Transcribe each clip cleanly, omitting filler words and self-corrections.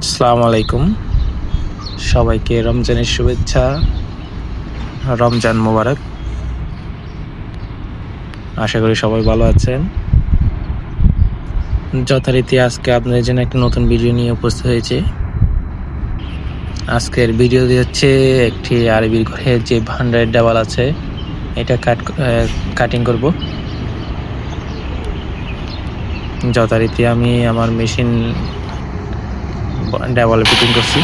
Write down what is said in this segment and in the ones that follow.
আসসালামু আলাইকুম। সবাইকে রমজানের শুভেচ্ছা। রমজান মোবারক। আশা করি সবাই ভালো আছেন। যথারীতি আজকে আপনাদের জন্য একটা নতুন ভিডিও নিয়ে উপস্থিত হয়েছি। আজকের ভিডিওটি হচ্ছে একটি আরবির ঘরে যে ভান্ডারের দেওয়াল আছে এটা কাটিং করব। যথারীতি আমি আমার মেশিন দেওয়ালে ফিটিং করছি।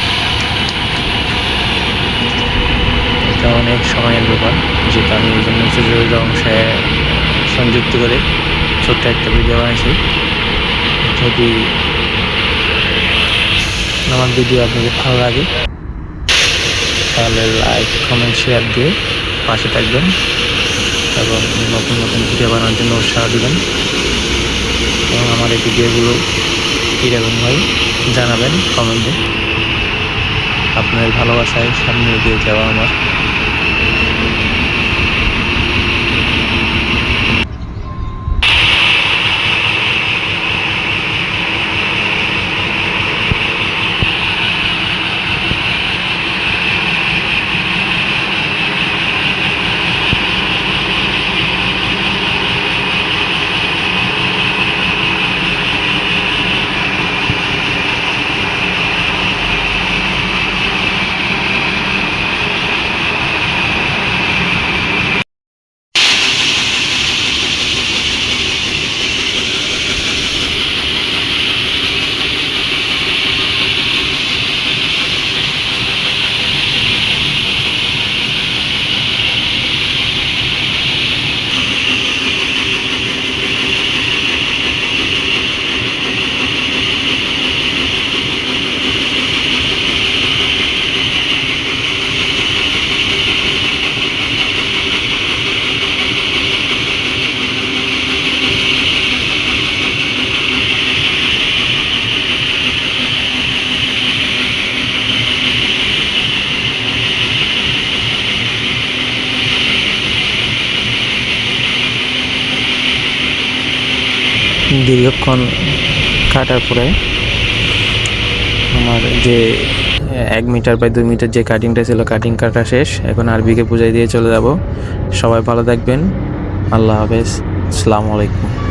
এটা অনেক সময়ের ব্যাপার, যেটা আমি এই জন্য জরুরি অংশে সংযুক্ত করে ছোট্ট একটা ভিডিও বানাইছি। যদি আমার ভিডিও আপনাদের ভালো লাগে তাহলে লাইক, কমেন্ট, শেয়ার দিয়ে পাশে থাকবেন এবং নতুন নতুন ভিডিও বানানোর জন্য উৎসাহ দিবেন এবং আমার এই ভিডিওগুলো কীরকম হয় জানাবেন কমেন্টে। আপনাদের ভালোবাসায় সামনে এগিয়ে যাওয়া আমার। দীর্ঘক্ষণ কাটার পরে আমার যে 1 মিটার বাই 2 মিটার যে কাটিংটা ছিল, কাটিং কাটা শেষ। এখন আরবিকে পূজায় দিয়ে চলে যাব। সবাই ভালো থাকবেন। আল্লাহ হাফেজ। আসসালামু আলাইকুম।